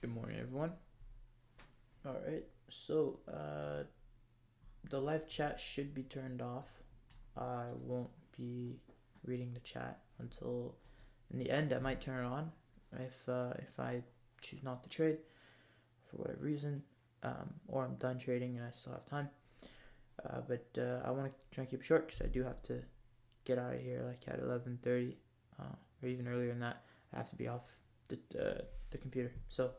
Good morning, everyone. All right, so the live chat should be turned off. I won't be reading the chat until in the end. I might turn it on if I choose not to trade for whatever reason, or I'm done trading and I still have time. But I want to try and keep it short because I do have to get out of here like at 11:30, or even earlier than that. I have to be off the computer. So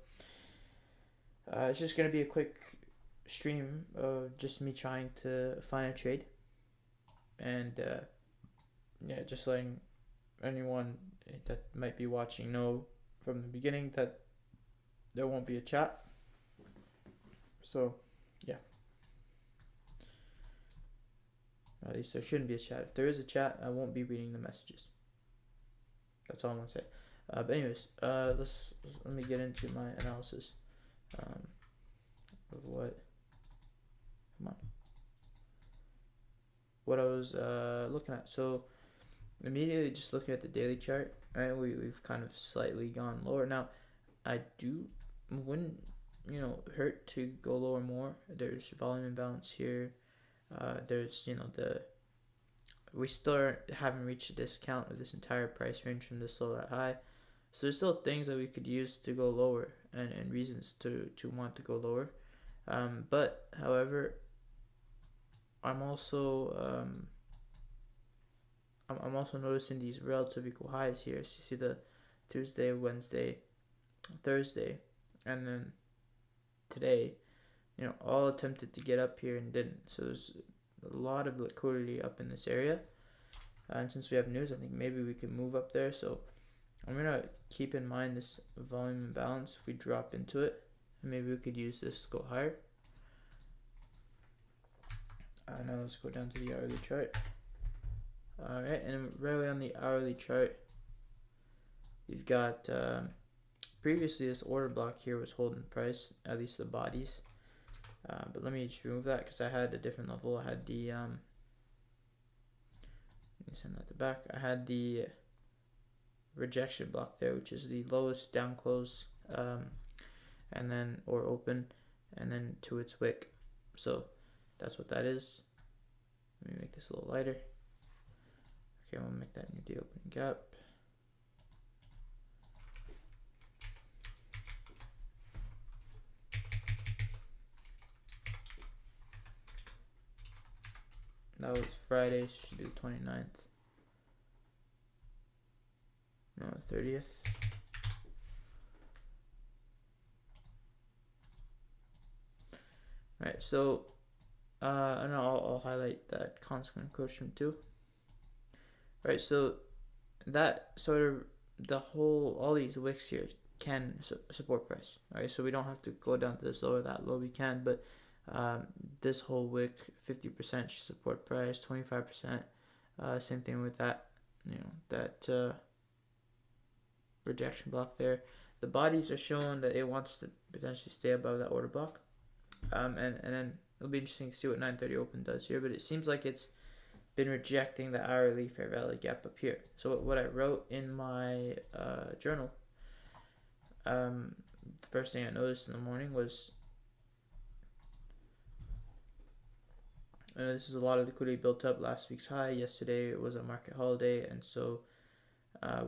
it's just gonna be a quick stream of just me trying to find a trade, and yeah, just letting anyone that might be watching know from the beginning that there won't be a chat. So yeah, at least there shouldn't be a chat. If there is a chat, I won't be reading the messages. That's all I'm gonna say. But anyways, let me get into my analysis of what I was looking at. So immediately just looking at the daily chart, right, we've kind of slightly gone lower. Now I wouldn't hurt to go lower more. There's volume imbalance here. There's we still haven't reached a discount of this entire price range from this low that high. So there's still things that we could use to go lower, and reasons to want to go lower. But however, I'm also noticing these relative equal highs here. So you see the Tuesday, Wednesday, Thursday, and then today, all attempted to get up here and didn't. So there's a lot of liquidity up in this area. And since we have news, I think maybe we can move up there. So I'm going to keep in mind this volume imbalance. If we drop into it, maybe we could use this to go higher. Now let's go down to the hourly chart. Alright, and right away on the hourly chart, we've got previously this order block here was holding price, at least the bodies. But let me just remove that because I had a different level. I had the let me send that to back. I had the rejection block there, which is the lowest down close, and then or open, and then to its wick. So that's what that is. Let me make this a little lighter. Okay, I'm gonna make that new the opening gap. That was Friday, so should be the 29th. No, 30th. Right, so and I'll highlight that consequent encroachment too. Right, so that sort of all these wicks here can support price. Right, so we don't have to go down to this low or that low. We can, but this whole wick 50% should support price. 25%. Same thing with that. That rejection block there. The bodies are showing that it wants to potentially stay above that order block. And then it'll be interesting to see what 9:30 open does here, but it seems like it's been rejecting the hourly fair value gap up here. So what I wrote in my journal, the first thing I noticed in the morning was this is a lot of liquidity built up last week's high. Yesterday it was a market holiday, and so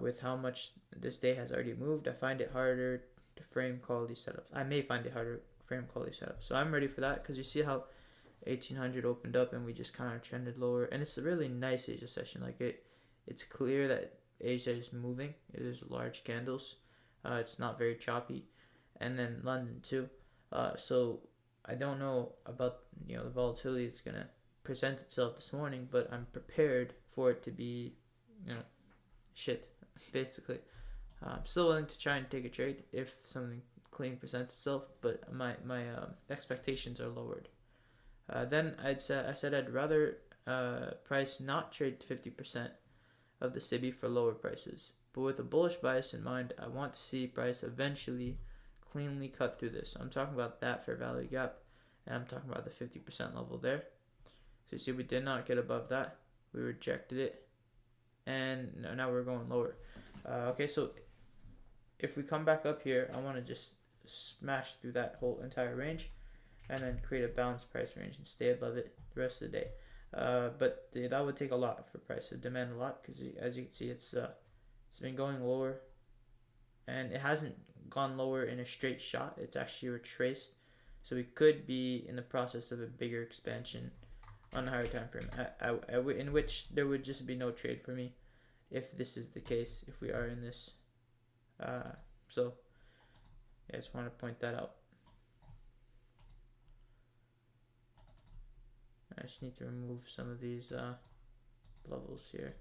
with how much this day has already moved, I find it harder to frame quality setups. I may find it harder to frame quality setups. So I'm ready for that because you see how 1800 opened up and we just kind of trended lower, and it's a really nice Asia session. Like it's clear that Asia is moving. There's large candles. It's not very choppy, and then London too. So I don't know about the volatility that's gonna present itself this morning, but I'm prepared for it to be shit basically. I'm still willing to try and take a trade if something clean presents itself, but my expectations are lowered. Then I said I'd rather price not trade 50% of the SIBI for lower prices, but with a bullish bias in mind, I want to see price eventually cleanly cut through this. I'm talking about that fair value gap, and I'm talking about the 50% level there. So you see we did not get above that. We rejected it, and now we're going lower. Okay, so if we come back up here, I want to just smash through that whole entire range, and then create a balanced price range and stay above it the rest of the day. But that would take a lot for price to demand a lot, because as you can see, it's been going lower, and it hasn't gone lower in a straight shot. It's actually retraced, so we could be in the process of a bigger expansion on a higher time frame, in which there would just be no trade for me if this is the case, if we are in this. So yeah, I just want to point that out. I just need to remove some of these levels here.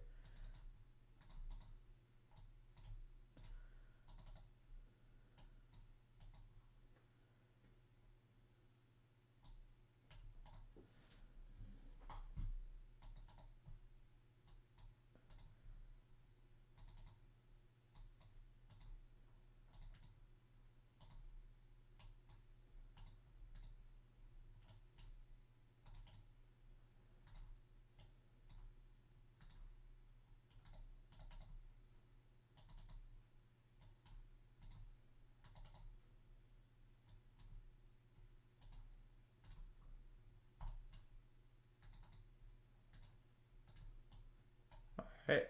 Alright.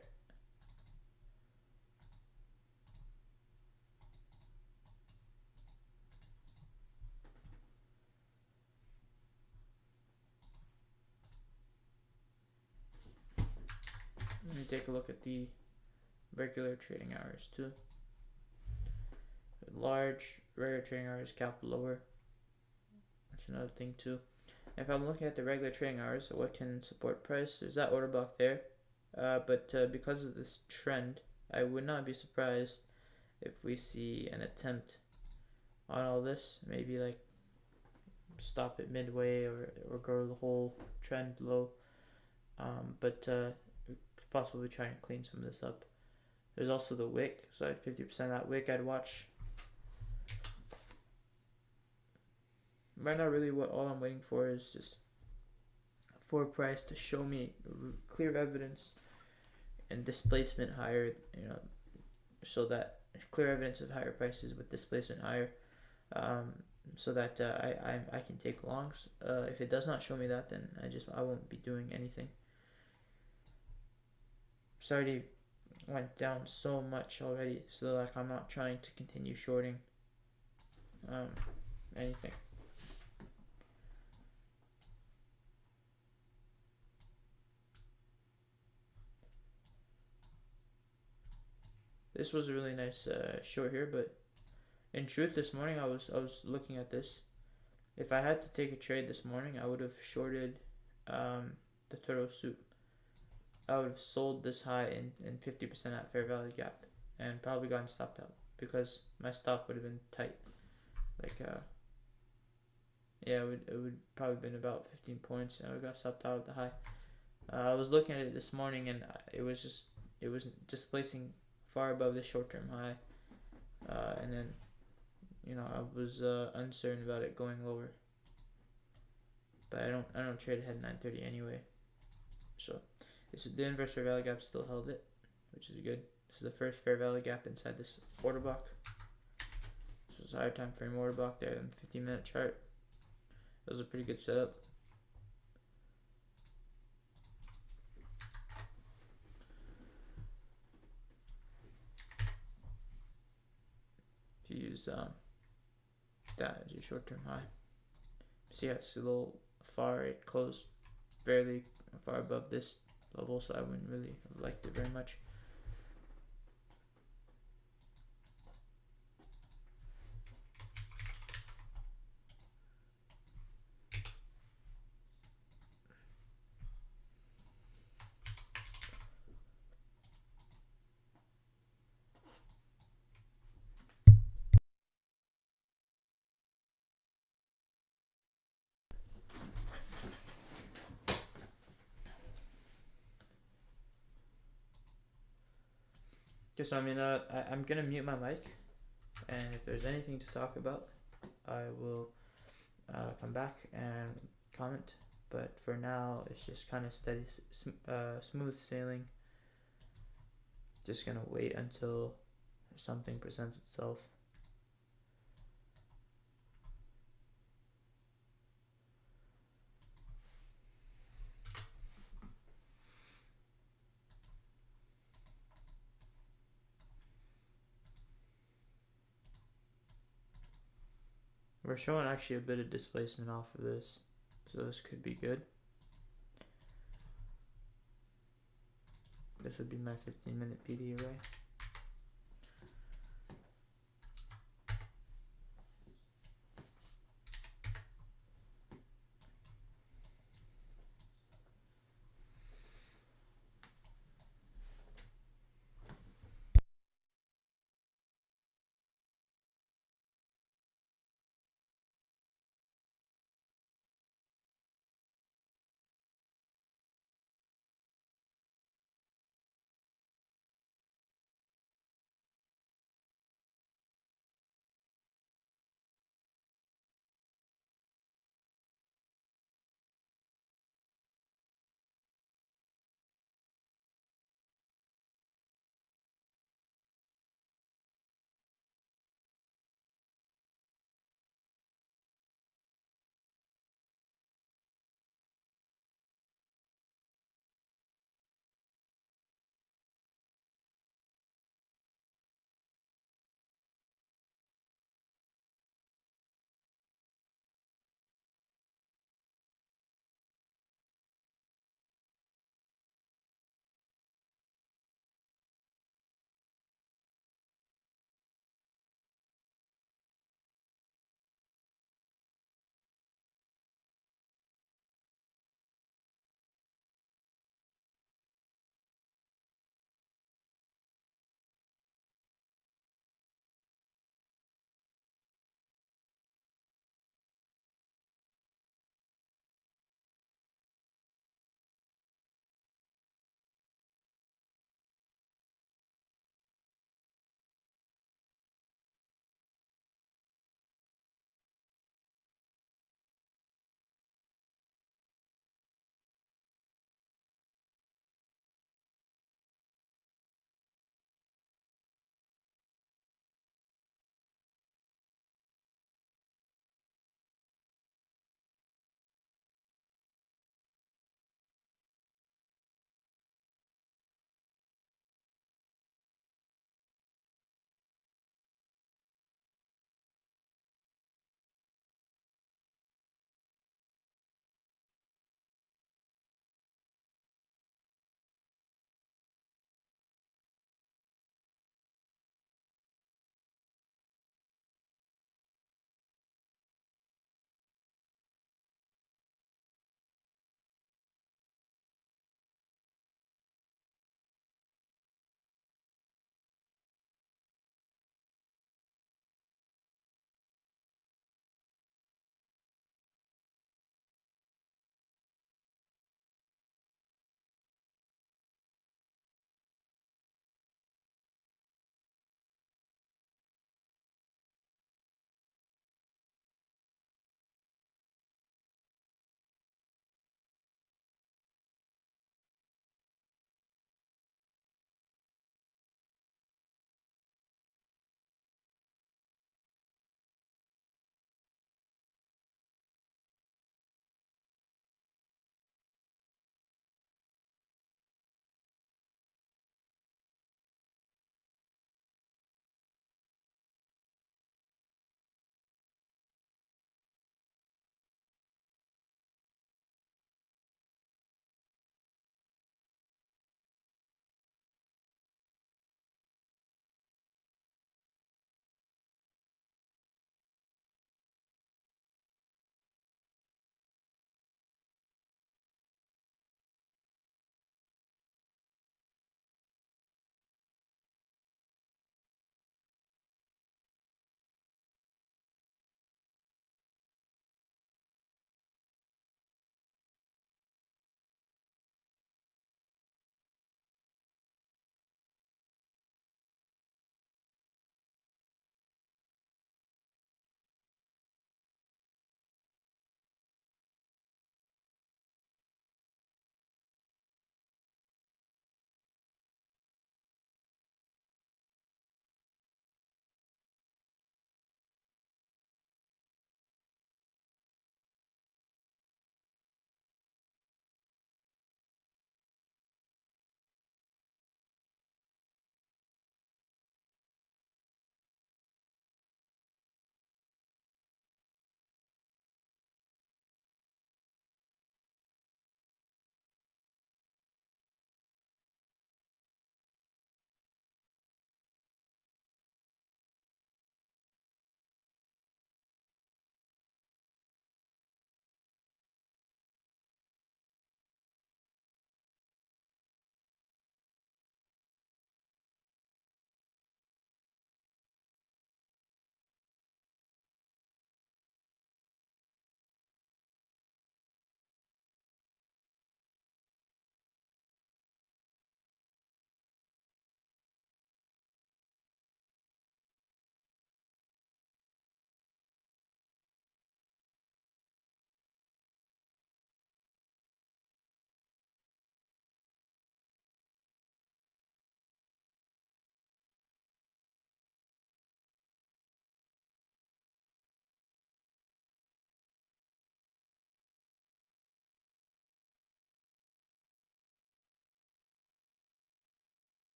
Let me take a look at the regular trading hours too. Large regular trading hours cap lower. That's another thing too. If I'm looking at the regular trading hours, what can support price? There's that order block there. But because of this trend, I would not be surprised if we see an attempt on all this. Maybe like stop it midway, or go the whole trend low. But possibly try and clean some of this up. There's also the wick, so at 50% of that wick I'd watch. Right now, really what all I'm waiting for is just for price to show me clear evidence and displacement higher, so that clear evidence of higher prices with displacement higher, so that I can take longs. If it does not show me that, then I won't be doing anything. It's already went down so much already, so like I'm not trying to continue shorting anything. This was a really nice short here, but in truth, this morning I was looking at this. If I had to take a trade this morning, I would have shorted the Toro soup. I would have sold this high in 50% at fair value gap, and probably gotten stopped out, because my stop would have been tight. Like yeah, it would probably been about 15 points, and I got stopped out at the high. I was looking at it this morning, and it was displacing far above the short-term high, and then I was uncertain about it going lower, but I don't trade ahead 9:30 anyway. So the inverse fair value gap still held it, which is good. This is the first fair value gap inside this order block. This was a higher time frame order block there than the 15-minute chart. That was a pretty good setup. If you use that as your short-term high, see how it's a little far. It closed fairly far above this level, so I wouldn't really have liked it very much. So I'm gonna mute my mic, and if there's anything to talk about, I will come back and comment. But for now, it's just kind of steady, smooth sailing. Just gonna wait until something presents itself. We're showing actually a bit of displacement off of this, so this could be good. This would be my 15-minute PD array.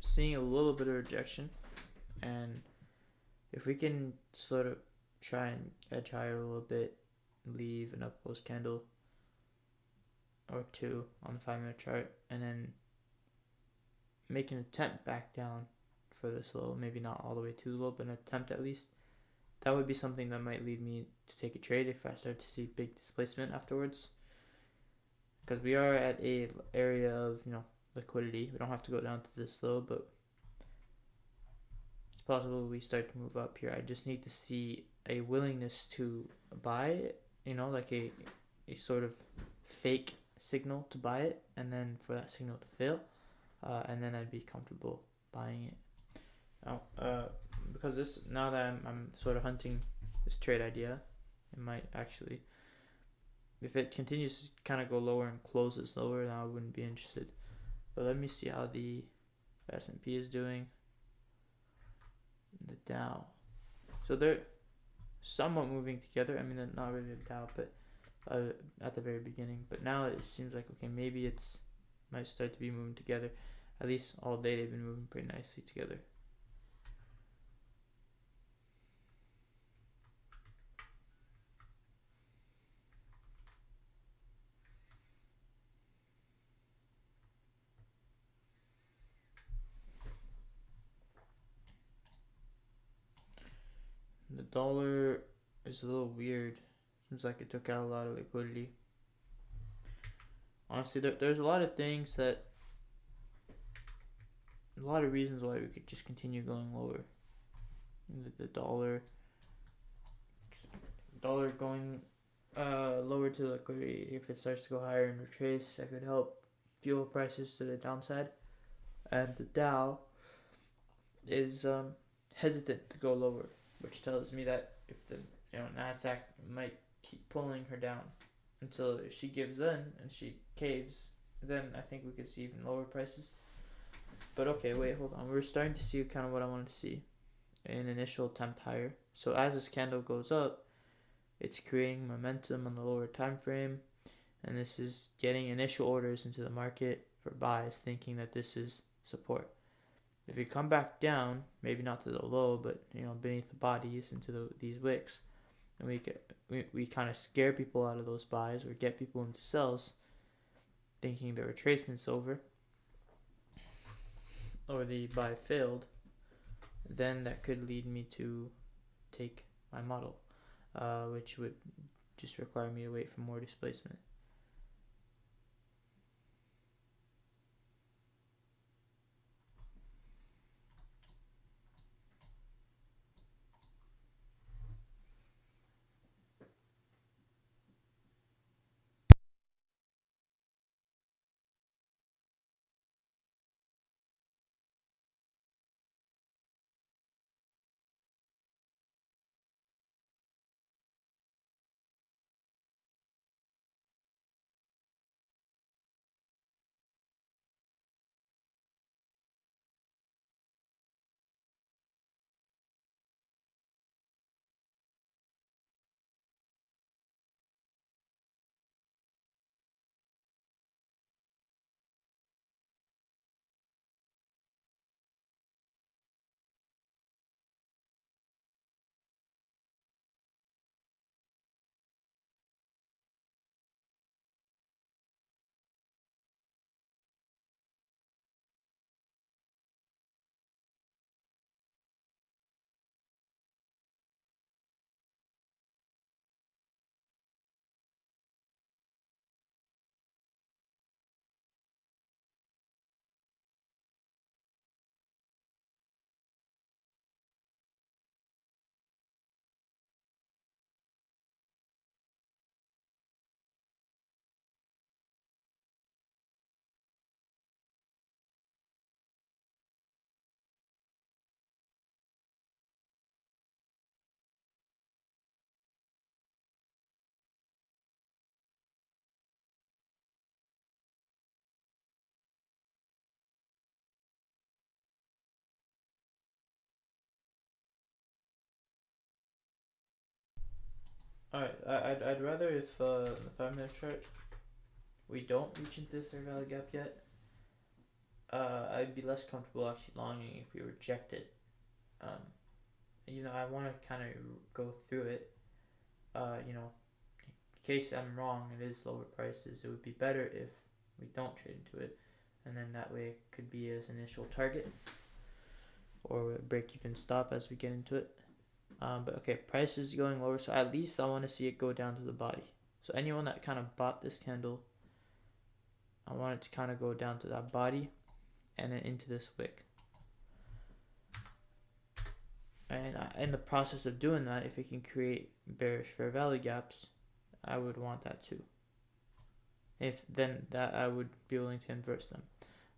seeing a little bit of rejection, and if we can sort of try and edge higher a little bit, leave an up close candle or two on the 5 minute chart, and then make an attempt back down for this low, maybe not all the way too low, but an attempt at least, that would be something that might lead me to take a trade if I start to see big displacement afterwards. Because we are at a area of liquidity. We don't have to go down to this low, but it's possible we start to move up here. I just need to see a willingness to buy, like a sort of fake signal to buy it, and then for that signal to fail, and then I'd be comfortable buying it. Now, because now that I'm sort of hunting this trade idea, it might actually, if it continues to kind of go lower and closes lower, then I wouldn't be interested. But let me see how the S&P is doing, the Dow. So they're somewhat moving together. I mean, they're not really the Dow, but at the very beginning. But now it seems like, okay, maybe it's might start to be moving together. At least all day they've been moving pretty nicely together. The dollar is a little weird. Seems like it took out a lot of liquidity. Honestly, there's a lot of things a lot of reasons why we could just continue going lower. The dollar going lower to liquidity. If it starts to go higher and retrace, that could help fuel prices to the downside. And the Dow is hesitant to go lower, which tells me that if the Nasdaq might keep pulling her down until if she gives in and she caves, then I think we could see even lower prices. But okay, wait, hold on. We're starting to see kind of what I wanted to see, an initial attempt higher. So as this candle goes up, it's creating momentum on the lower time frame, and this is getting initial orders into the market for buys, thinking that this is support. If you come back down, maybe not to the low, but beneath the bodies into these wicks, and we kind of scare people out of those buys or get people into sells, thinking the retracement's over or the buy failed, then that could lead me to take my model, which would just require me to wait for more displacement. Alright, I'd rather if the 5 minute chart we don't reach into this fair value gap yet, I'd be less comfortable actually longing if we reject it. Um, I want to kind of go through it. In case I'm wrong, it is lower prices. It would be better if we don't trade into it, and then that way it could be as initial target or a break even stop as we get into it. But okay, price is going lower, so at least I want to see it go down to the body. So anyone that kind of bought this candle, I want it to kind of go down to that body and then into this wick. And in the process of doing that, if it can create bearish fair value gaps, I would want that too. If then that I would be willing to inverse them,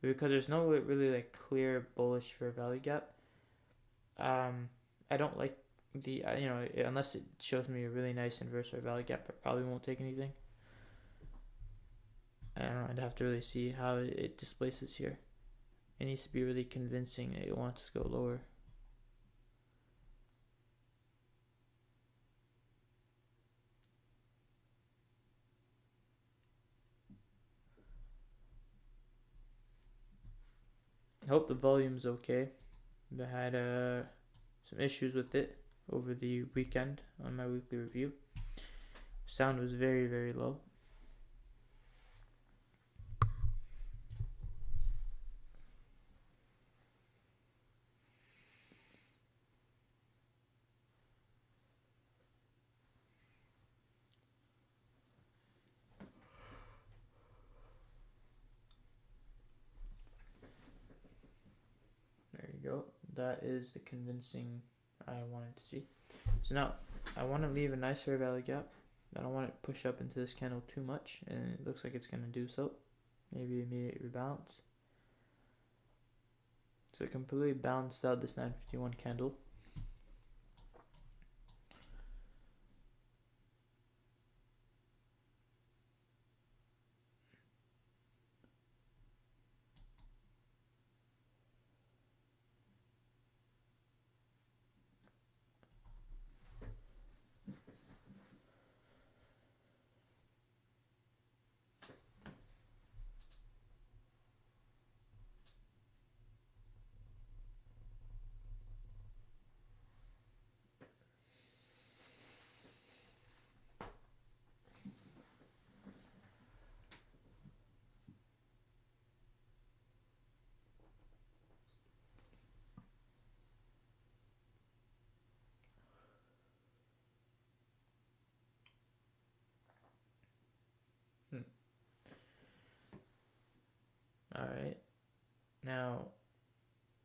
because there's no really like clear bullish fair value gap. I don't like the unless it shows me a really nice inverse fair value gap, I probably won't take anything. I don't know. I'd have to really see how it displaces here. It needs to be really convincing that it wants to go lower. I hope the volume's okay. I had some issues with it over the weekend on my weekly review. Sound was very, very low. There you go. That is the convincing I wanted to see. So now I want to leave a nice fair value gap. I don't want it to push up into this candle too much, and it looks like it's going to do so. Maybe immediate rebalance. So it completely balanced out this 951 candle. Alright. Now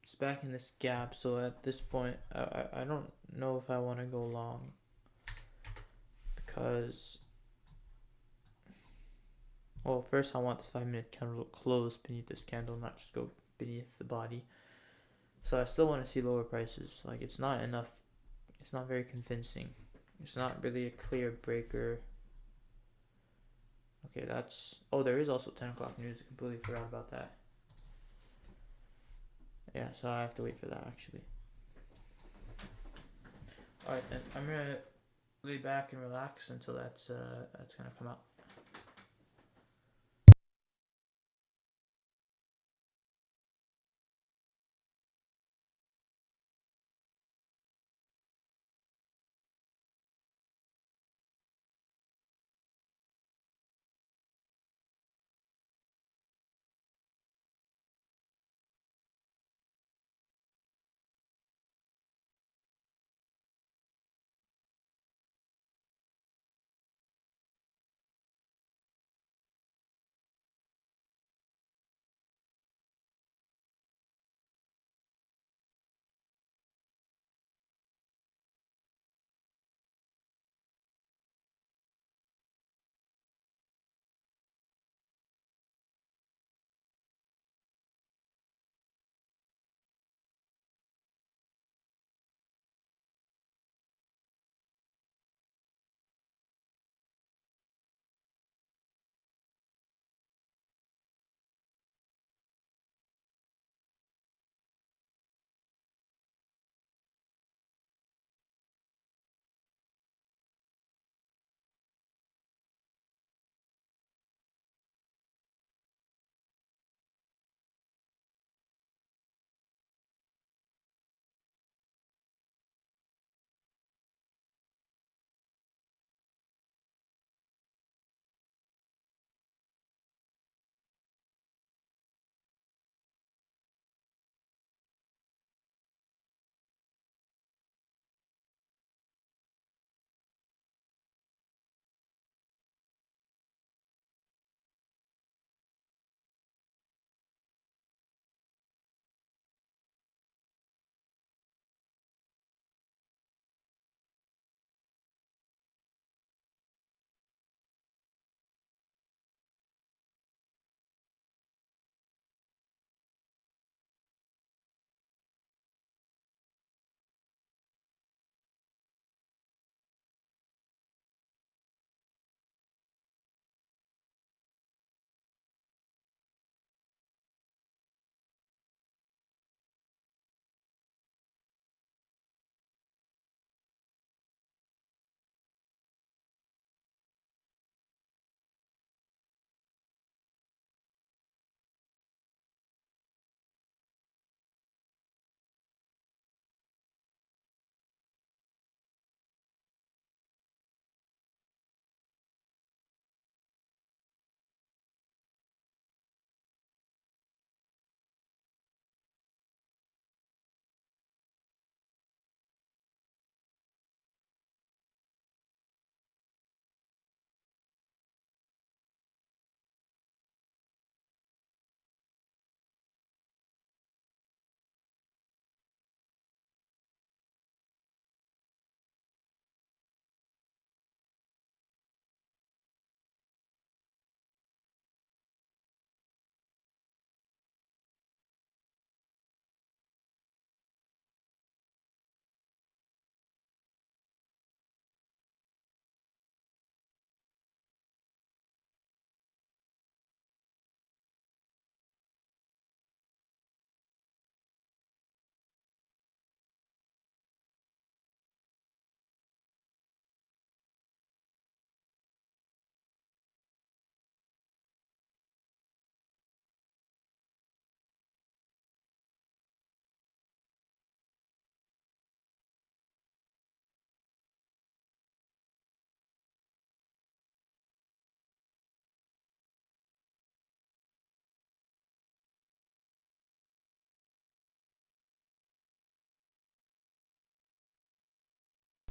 it's back in this gap, so at this point I don't know if I want to go long, because well, first I want the 5-minute candle to close beneath this candle, not just go beneath the body. So I still want to see lower prices. Like, it's not enough. It's not very convincing. It's not really a clear breaker. Okay, that's... Oh, there is also 10 o'clock news. I completely forgot about that. Yeah, so I have to wait for that, actually. Alright, then I'm going to lay back and relax until that's going to come out.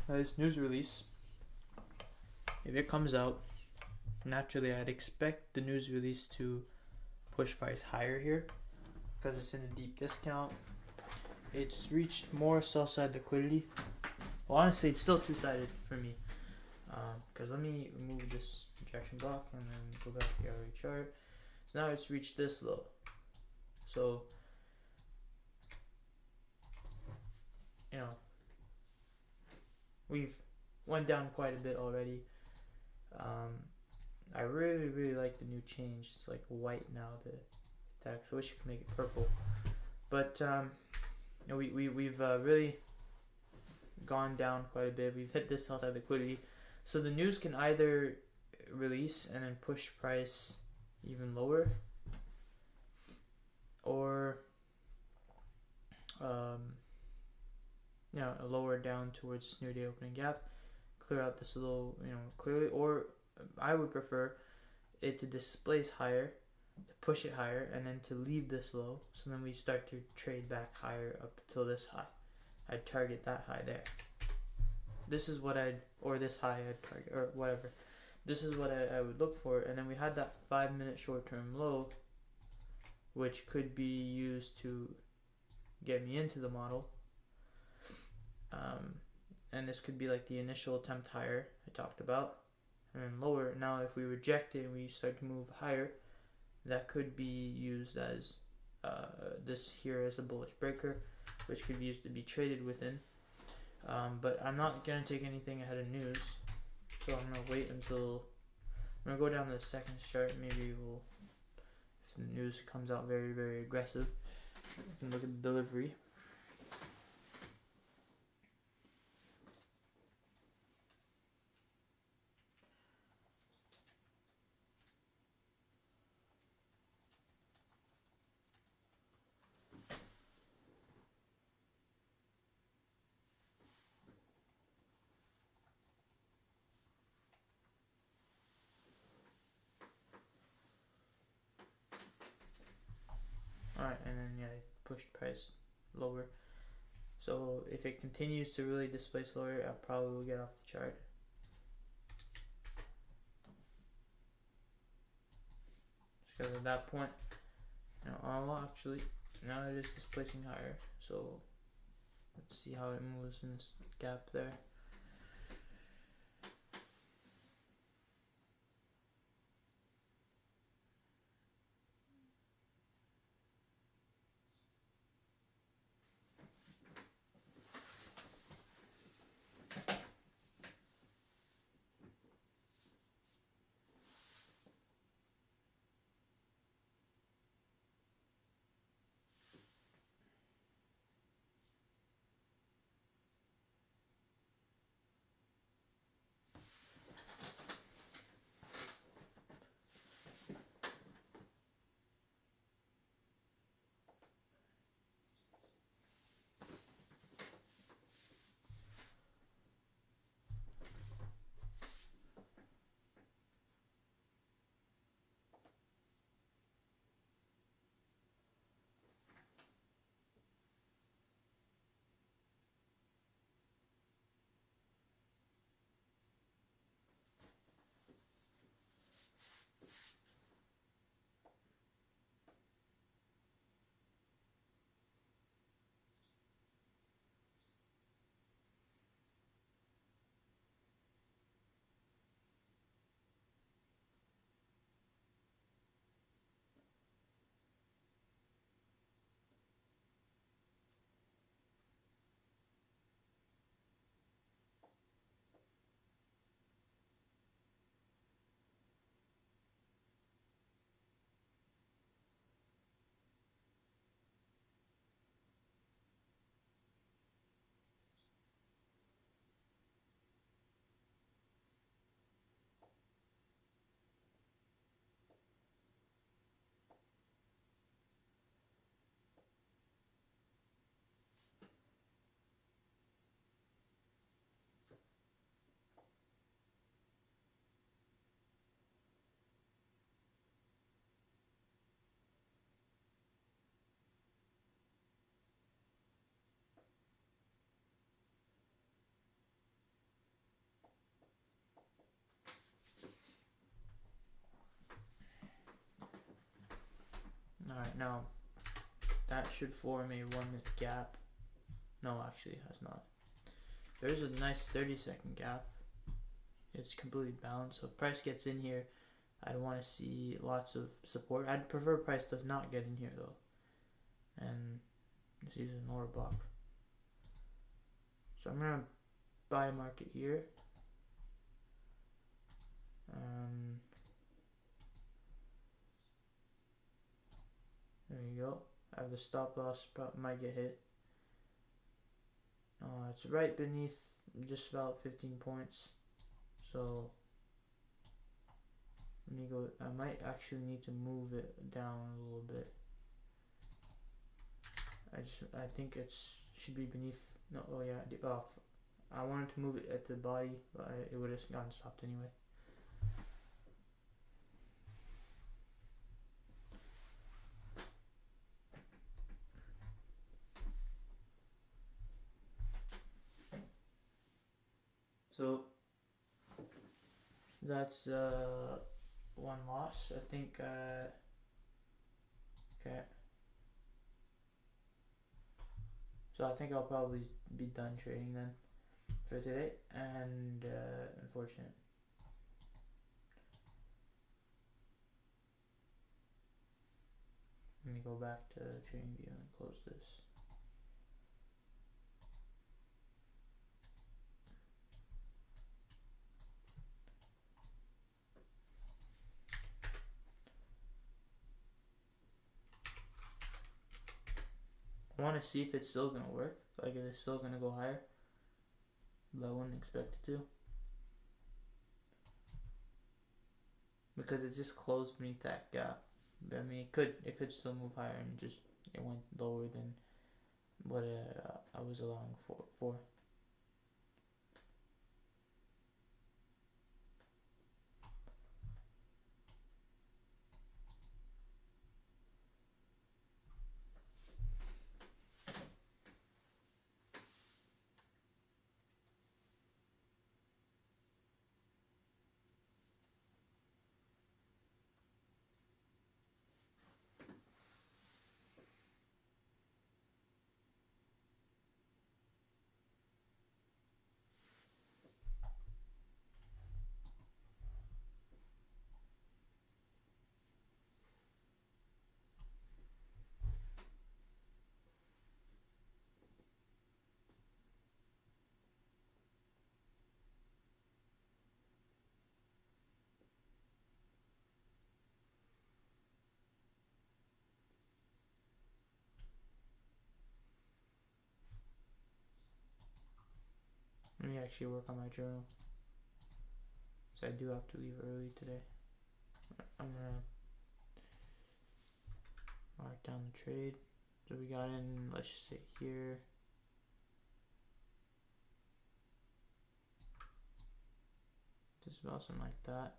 this news release, if it comes out, naturally I'd expect the news release to push price higher here because it's in a deep discount. It's reached more sell side liquidity. Well, honestly, it's still two-sided for me. Because let me remove this rejection block and then go back to the hourly chart. So now it's reached this low. So, you know, we've went down quite a bit already. I really like the new change. It's like white now, the text. I wish you could make it purple. But you know, we've really gone down quite a bit. We've hit this outside liquidity. So the news can either release and then push price even lower, or you know, lower down towards this new day opening gap, clear out this little, you know, clearly, or I would prefer it to displace higher, to push it higher, and then to leave this low, so then we start to trade back higher up till this high. I'd target that high there. This is what or this high I'd target, or whatever. This is what I would look for, and then we had that 5-minute short-term low, which could be used to get me into the model. And this could be like the initial attempt higher I talked about, and then lower. Now if we reject it and we start to move higher, that could be used as this here as a bullish breaker, which could be used to be traded within. But I'm not going to take anything ahead of news, so I'm going to wait until, I'm going to go down to the second chart. Maybe we'll, if the news comes out very aggressive, we can look at the delivery. Alright, and then yeah, pushed price lower. So if it continues to really displace lower, I probably will get off the chart. Just because at that point, you know, well, actually, now it is displacing higher. So let's see how it moves in this gap there. now that should form a 1 minute gap. No, actually it has not. There's a nice 30-second gap. It's completely balanced. So if price gets in here, I'd want to see lots of support. I'd prefer price does not get in here though. And let's use an order block. So I'm gonna buy market here. There you go. I have the stop loss, probably might get hit. It's right beneath just about 15 points. So let me go. I might actually need to move it down a little bit. I think should be beneath. No, oh yeah. I wanted to move it at the body, but it would have gotten stopped anyway. So that's one loss. I think. Okay. So I think I'll probably be done trading then for today, and unfortunate. Let me go back to trading view and close this. I want to see if it's still gonna work, like if it's still gonna go higher, but I wouldn't expect it to, because it just closed beneath that gap. But I mean, it could still move higher, and just it went lower than what I was allowing for. Let me actually work on my journal. So I do have to leave early today. I'm gonna mark down the trade. So we got in, let's just say here. Just about something like that.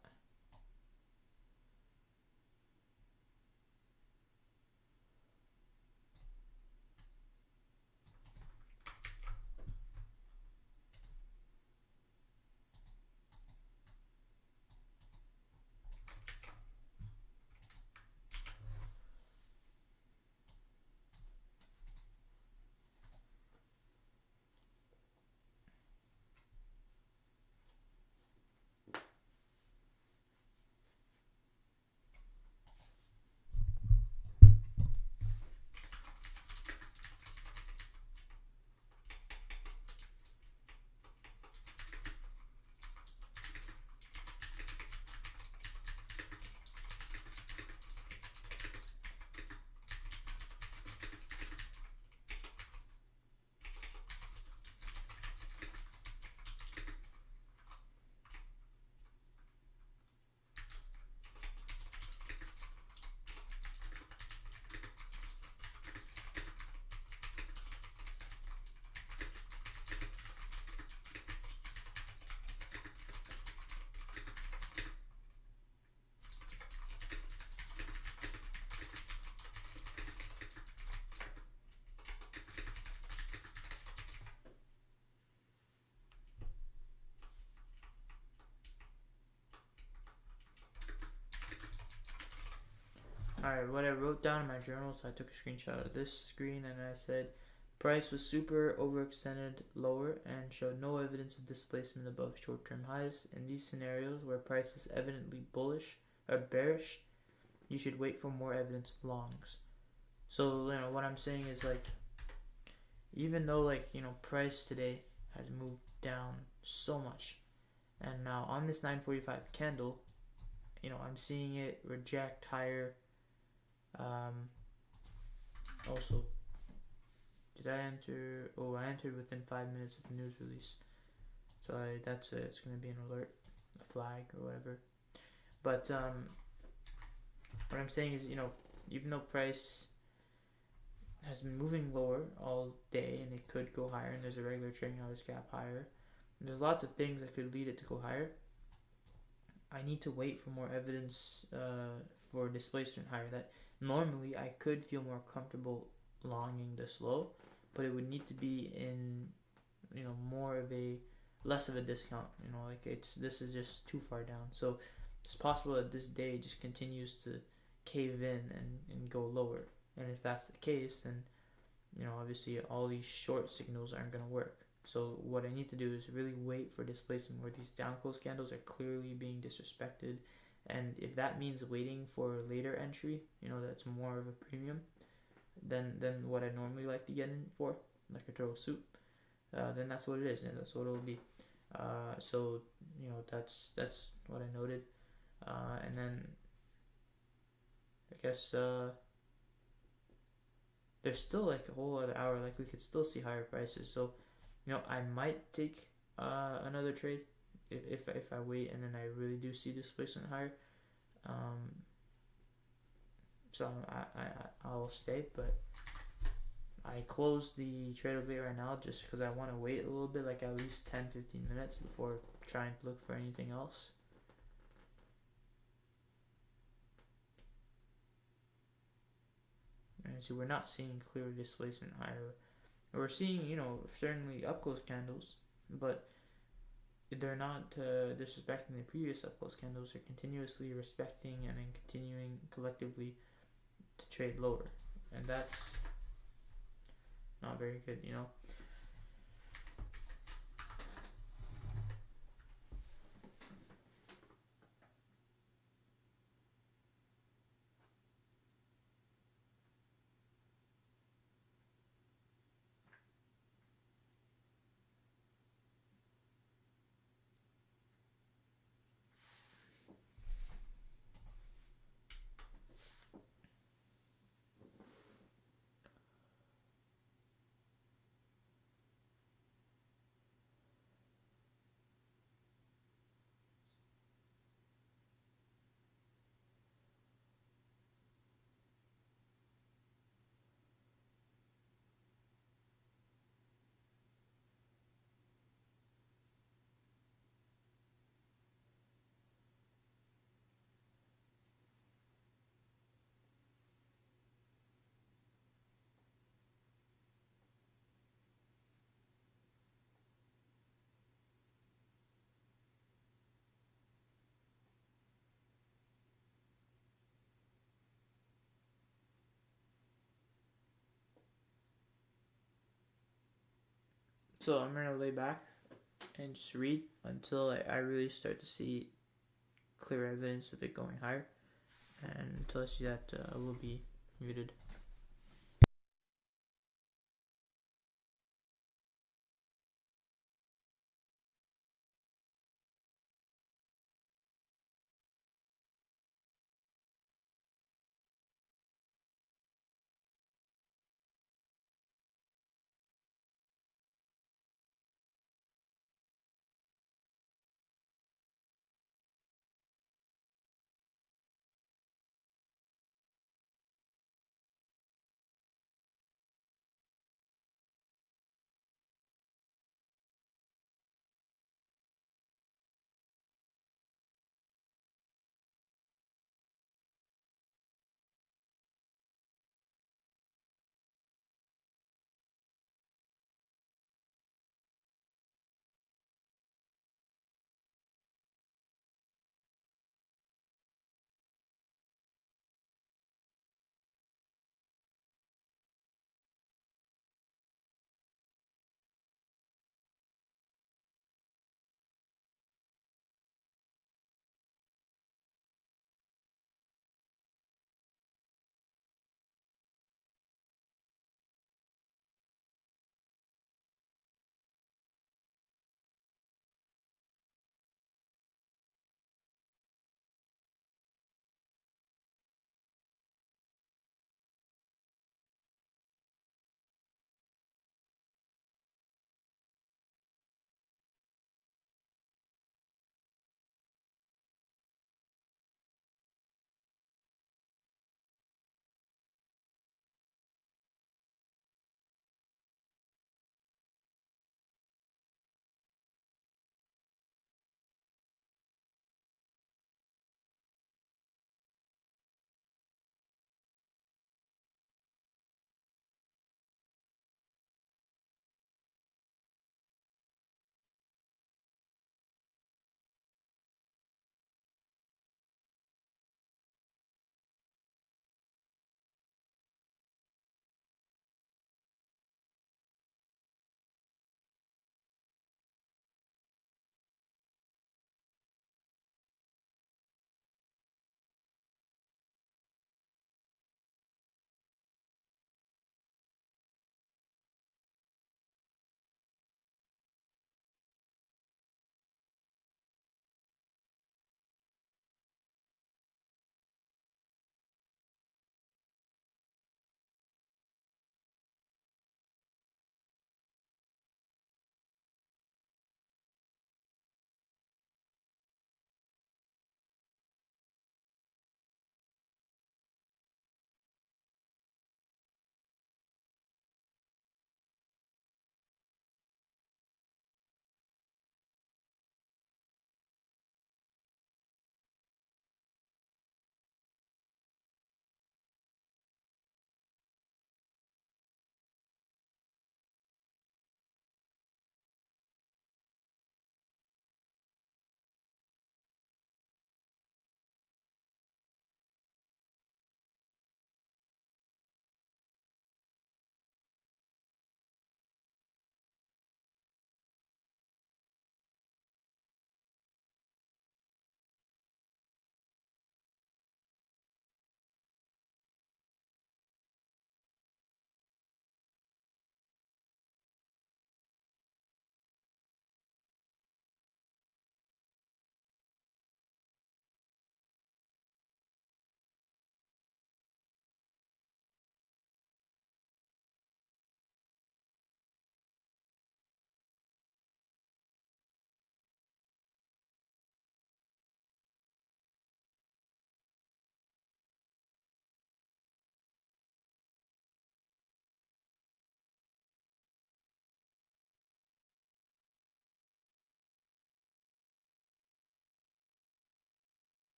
Alright, what I wrote down in my journal, so I took a screenshot of this screen and I said price was super overextended lower and showed no evidence of displacement above short-term highs. In these scenarios where price is evidently bullish or bearish, you should wait for more evidence of longs. So what I'm saying is, like, even though, like, price today has moved down so much, and now on this 945 candle, I'm seeing it reject higher. Also, did I enter? Oh, I entered within 5 minutes of the news release, so it's gonna be an alert, a flag or whatever. But what I'm saying is, even though price has been moving lower all day and it could go higher, and there's a regular trading hours gap higher, and there's lots of things that could lead it to go higher, I need to wait for more evidence for displacement higher. That normally I could feel more comfortable longing this low, but it would need to be in more of a less of a discount. Like this is just too far down. So it's possible that this day just continues to cave in and go lower. And if that's the case, then obviously all these short signals aren't going to work. So what I need to do is really wait for displacement where these down close candles are clearly being disrespected. And if that means waiting for later entry, that's more of a premium than what I normally like to get in for, like a turtle soup, then that's what it is, and that's what it'll be. So that's what I noted. And then I guess there's still like a whole other hour. Like we could still see higher prices. So I might take another trade if I wait and then I really do see displacement higher. So I'll stay, but I closed the trade of it right now just because I want to wait a little bit, like at least 10-15 minutes before trying to look for anything else. And so we're not seeing clear displacement higher. We're seeing, certainly up close candles, but they're not disrespecting the previous up close candles. They're continuously respecting and then continuing collectively to trade lower, and that's not very good. So I'm gonna lay back and just read until I really start to see clear evidence of it going higher, and until I see that, I will be muted.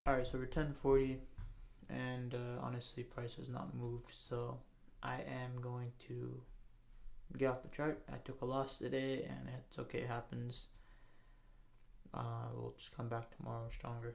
Alright, so we're 10:40, and honestly, price has not moved, so I am going to get off the chart. I took a loss today, and it's okay, it happens. We'll just come back tomorrow stronger.